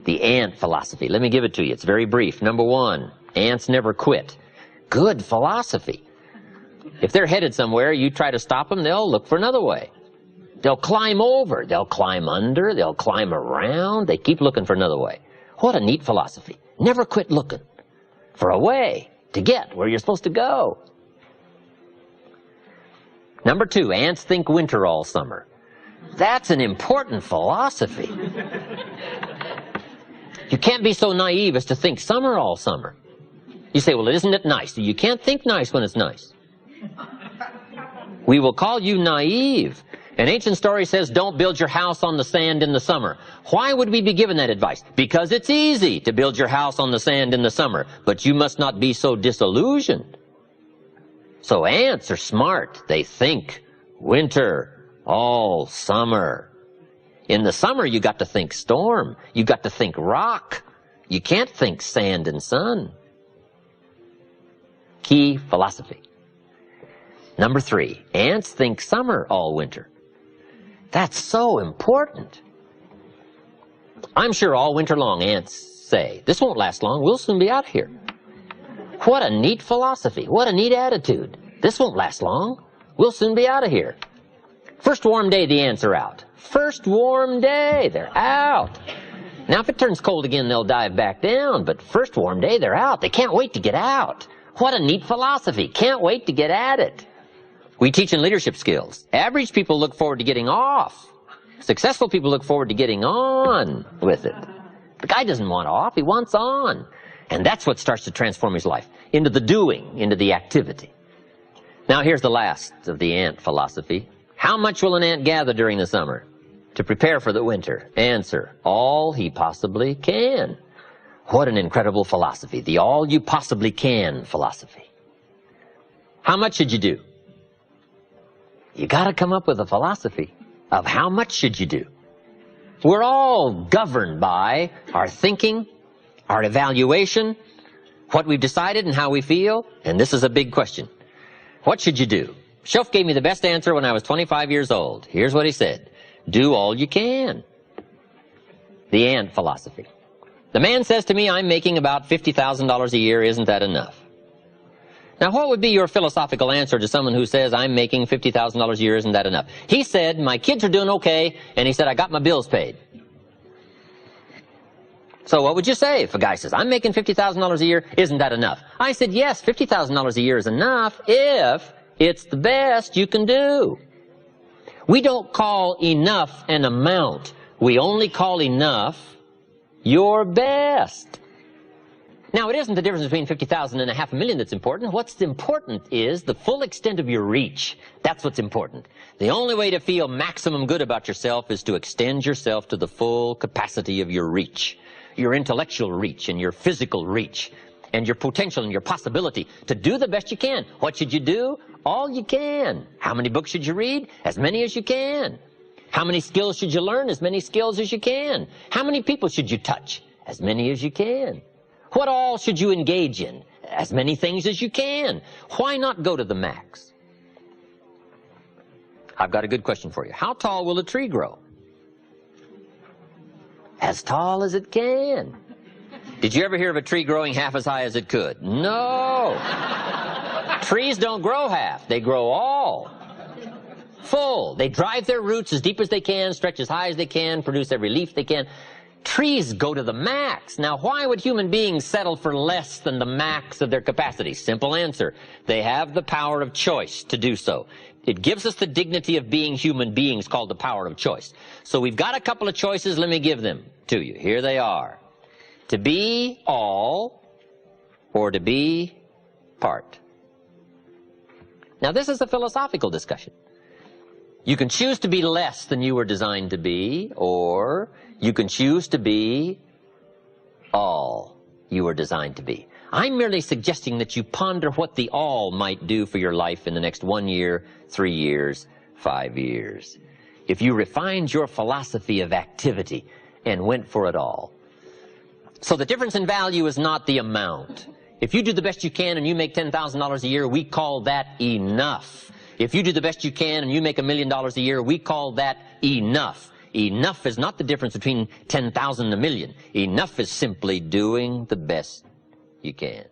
The ant philosophy. Let me give it to you. It's very brief. Number one, ants never quit. Good philosophy. If they're headed somewhere, you try to stop them, they'll look for another way. They'll climb over, they'll climb under, they'll climb around. They keep looking for another way. What a neat philosophy. Never quit looking for a way to get where you're supposed to go. Number two, ants think winter all summer. That's an important philosophy. You can't be so naive as to think summer all summer. You say, well, isn't it nice? You can't think nice when it's nice. We will call you naive. An ancient story says, don't build your house on the sand in the summer. Why would we be given that advice? Because it's easy to build your house on the sand in the summer, but you must not be so disillusioned. So ants are smart. They think winter all summer. In the summer, you got to think storm. You got to think rock. You can't think sand and sun. Key philosophy. Number three, ants think summer all winter. That's so important. I'm sure all winter long ants say, this won't last long, we'll soon be out here. What a neat philosophy, what a neat attitude. This won't last long, we'll soon be out of here. First warm day, the ants are out. First warm day, they're out. Now if it turns cold again, they'll dive back down, but first warm day, they're out. They can't wait to get out. What a neat philosophy, can't wait to get at it. We teach in leadership skills. Average people look forward to getting off. Successful people look forward to getting on with it. The guy doesn't want off, he wants on. And that's what starts to transform his life, into the doing, into the activity. Now here's the last of the ant philosophy. How much will an ant gather during the summer to prepare for the winter? Answer, all he possibly can. What an incredible philosophy, the all you possibly can philosophy. How much should you do? You got to come up with a philosophy of how much should you do. We're all governed by our thinking, our evaluation, what we've decided and how we feel, and this is a big question. What should you do? Shoaff gave me the best answer when I was 25 years old. Here's what he said. Do all you can. The ant philosophy. The man says to me, I'm making about $50,000 a year. Isn't that enough? Now, what would be your philosophical answer to someone who says, I'm making $50,000 a year, isn't that enough? He said, my kids are doing okay, and he said, I got my bills paid. So what would you say if a guy says, I'm making $50,000 a year, isn't that enough? I said, yes, $50,000 a year is enough if it's the best you can do. We don't call enough an amount. We only call enough your best. Now, it isn't the difference between 50,000 and $500,000 that's important. What's important is the full extent of your reach. That's what's important. The only way to feel maximum good about yourself is to extend yourself to the full capacity of your reach, your intellectual reach and your physical reach, and your potential and your possibility to do the best you can. What should you do? All you can. How many books should you read? As many as you can. How many skills should you learn? As many skills as you can. How many people should you touch? As many as you can. What all should you engage in? As many things as you can. Why not go to the max? I've got a good question for you. How tall will a tree grow? As tall as it can. Did you ever hear of a tree growing half as high as it could? No. Trees don't grow half. They grow all. Full. They drive their roots as deep as they can, stretch as high as they can, produce every leaf they can. Trees go to the max. Now, why would human beings settle for less than the max of their capacity? Simple answer. They have the power of choice to do so. It gives us the dignity of being human beings called the power of choice. So we've got a couple of choices. Let me give them to you. Here they are. To be all or to be part. Now, this is a philosophical discussion. You can choose to be less than you were designed to be, or you can choose to be all you were designed to be. I'm merely suggesting that you ponder what the all might do for your life in the next 1 year, 3 years, 5 years. If you refined your philosophy of activity and went for it all. So the difference in value is not the amount. If you do the best you can and you make $10,000 a year, we call that enough. If you do the best you can and you make $1 million a year, we call that enough. enough is not the difference between 10,000 and a million. Enough is simply doing the best you can.